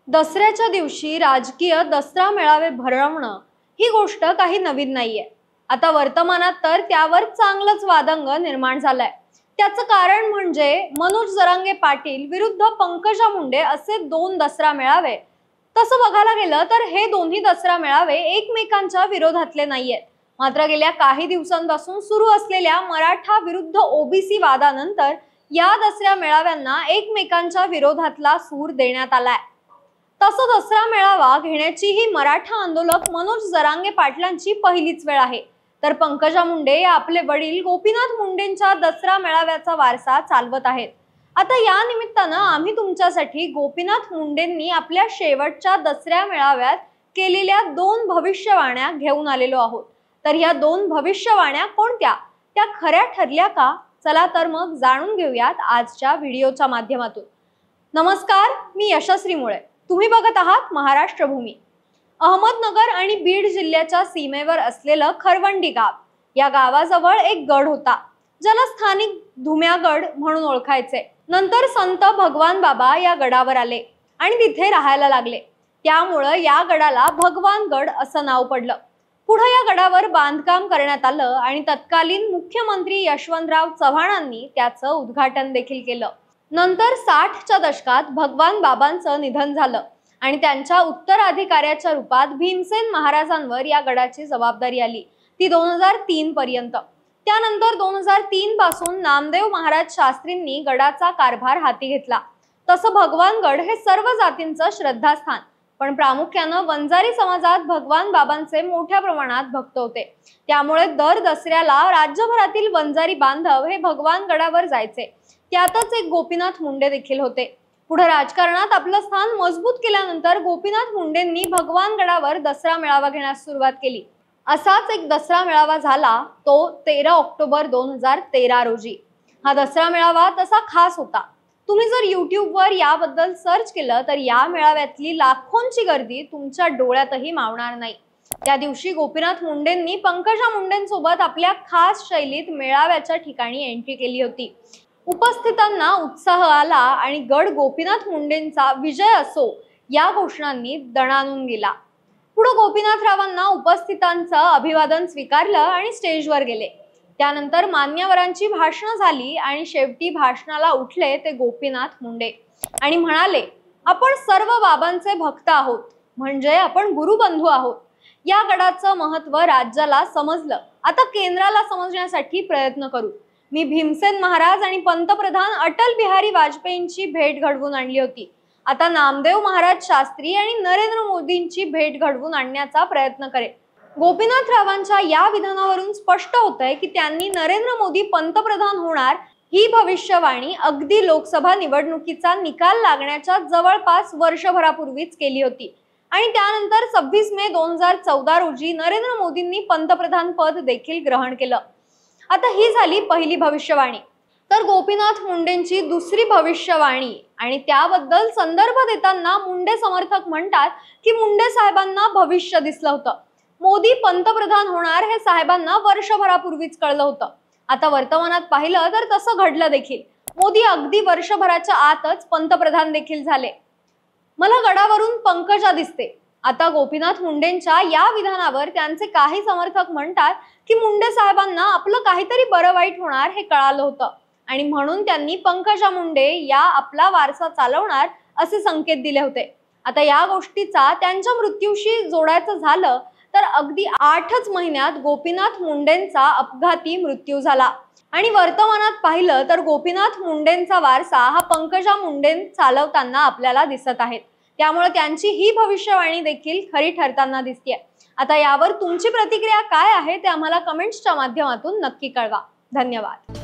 दसऱ्याच्या दिवशी राजकीय दसरा मेळावे भरवणं ही गोष्ट काही नवीन नाहीये। आता वर्तमानात तर त्यावर चांगलंच वादंग निर्माण झालंय। त्याचं कारण म्हणजे मनोज जरांगे पाटील विरुद्ध पंकजा मुंडे असे दोन दसरा मेळावे। तसं बघायला गेलं तर हे दोन्ही दसरा मेळावे एकमेकांच्या विरोधातले नाहीयेत। मात्र गेल्या काही दिवसांपासून सुरू असलेल्या मराठा विरुद्ध ओबीसी वादानंतर या दसरा मेळाव्यांना एकमेकांच्या विरोधातला सूर देण्यात आलाय। तसं दसरा मेळावा घेण्याची ही मराठा आंदोलक मनोज जरांगे पाटलांची पहिलीच वेळ आहे। तर पंकजा मुंडे आपले वडील गोपीनाथ मुंडेंच्या दसरा मेळाव्याचा वारसा चालवत आहेत। आता या निमित्तानं आम्ही तुमच्यासाठी गोपीनाथ मुंडेंनी आपल्या शेवटच्या दसऱ्या मेळाव्यात केलेल्या दोन भविष्यवाण्या घेऊन आलेलो आहोत। तर या दोन भविष्यवाण्या कोणत्या, त्या खऱ्या ठरल्या का? चला तर मग जाणून घेऊयात आजच्या व्हिडिओच्या माध्यमातून। नमस्कार, मी यशस्वी मुळे। तुम्ही बघत आहात महाराष्ट्र भूमी। अहमदनगर आणि बीड जिल्ह्याच्या सीमेवर असलेलं खरवंडी गाव, या गावाजवळ एक गड होता ज्याला स्थानिक धुम्यागड म्हणून ओळखायचे। नंतर संत भगवान बाबा या गडावर आले आणि तिथे राहायला लागले, त्यामुळे या गडाला भगवान गड असं नाव पडलं। पुढे या गडावर बांधकाम करण्यात आलं आणि तत्कालीन मुख्यमंत्री यशवंतराव चव्हाणांनी त्याचं उद्घाटन देखील केलं। नंतर 60च्या दशकात भगवान बाबांचं निधन झालं आणि त्यांच्या उत्तराधिकाऱ्याच्या रूपात भीमसेन महाराजांवर या गडाची जबाबदारी आली, ती 2003 पर्यंत। त्यानंतर 2003 पासून नामदेव महाराज शास्त्रींनी गडाचा कारभार हाती घेतला। तसं भगवानगड हे सर्व जातींचं श्रद्धास्थान, पण प्रामुख्याने वंजारी समाजात भगवान बाबांचे मोठ्या प्रमाणात भक्त होते। त्यामुळे दर दसऱ्याला राज्यभरातील वंजारी बांधव हे भगवान गडावर जायचे। त्यातच एक गोपीनाथ मुंडे देखील होते। पुढे राजकारणात आपलं स्थान मजबूत केल्यानंतर गोपीनाथ मुंडेंनी भगवान गडावर दसरा मेळावा घेण्यास सुरुवात केली। असाच एक दसरा मेळावा झाला, तो 13 ऑक्टोबर 2013 रोजी। हा दसरा मेळावा तसा खास होता। तुम्ही जर यूट्यूबवर याबद्दल सर्च केलं तर या मेळाव्यातली लाखोंची गर्दी तुमच्या डोळ्यातही मावणार नाही। त्या दिवशी गोपीनाथ मुंडेंनी पंकजा मुंडेंसोबत आपल्या खास शैलीत मेळाव्याच्या ठिकाणी एंट्री केली होती। उपस्थितांना उत्साह आला आणि गड गोपीनाथ मुंडेंचा विजय असो या घोषणांनी दणाणून गेला। पुढे गोपीनाथरावांना उपस्थितांचं अभिवादन स्वीकारलं आणि स्टेजवर गेले। त्यानंतर मान्यवरांची भाषणं झाली आणि शेवटी भाषणाला उठले ते गोपीनाथ मुंडे आणि म्हणाले, आपण सर्व बाबांचे भक्त आहोत, म्हणजे आपण गुरुबंधू आहोत। या गडाचं महत्त्व राज्याला समजलं, आता केंद्राला समजण्यासाठी प्रयत्न करू। मी भीमसेन महाराज आणि पंतप्रधान अटल बिहारी वाजपेयींची भेट घडवून आणली होती, आता नामदेव महाराज शास्त्री आणि नरेंद्र मोदींची भेट घडवून आणण्याचा प्रयत्न करेन। गोपीनाथरावांच्या या विधानावरून स्पष्ट होतंय की त्यांनी नरेंद्र मोदी पंतप्रधान होणार ही भविष्यवाणी अगदी लोकसभा निवडणुकीचा निकाल लागण्याच्या जवळपास वर्षभरापूर्वीच केली होती आणि त्यानंतर 26 मे 2014 रोजी नरेंद्र मोदींनी पंतप्रधान पद देखील ग्रहण केलं। आता ही झाली पहिली भविष्यवाणी। तर गोपीनाथ मुंडेंची दुसरी भविष्यवाणी आणि त्याबद्दल संदर्भ देताना मुंडे समर्थक म्हणतात की मुंडे साहेबांना भविष्य दिसलं होतं। मोदी पंतप्रधान होणार हे साहेबांना वर्षभरापूर्वीच कळलं होतं। आता वर्तमानात पाहिलं तर तसं घडलं देखील। मोदी अगदी वर्षभराच्या आतच पंतप्रधान देखील झाले। मला गडावरून पंकजा दिसते। आता गोपीनाथ मुंडेंच्या या विधानावर त्यांचे काही समर्थक म्हणतात की मुंडे साहेबांना आपलं काहीतरी बरं वाईट होणार हे कळालं होतं आणि म्हणून त्यांनी पंकजा मुंडे या आपला वारसा चालवणार असे संकेत दिले होते। आता या गोष्टीचा त्यांच्या मृत्यूशी जोडायचं झालं तर अगदी 8च महिन्यात गोपीनाथ मुंडेंचा अपघाती मृत्यू झाला आणि वर्तमानात पाहिलं तर गोपीनाथ मुंडेंचा वारसा हा पंकजा मुंडे चालवताना आपल्याला दिसत आहे। त्यामुळे त्यांची ही भविष्यवाणी देखील खरी ठरताना दिसतेय। आता यावर तुमची प्रतिक्रिया काय आहे ते आम्हाला कमेंट्सच्या माध्यमातून नक्की कळवा। धन्यवाद।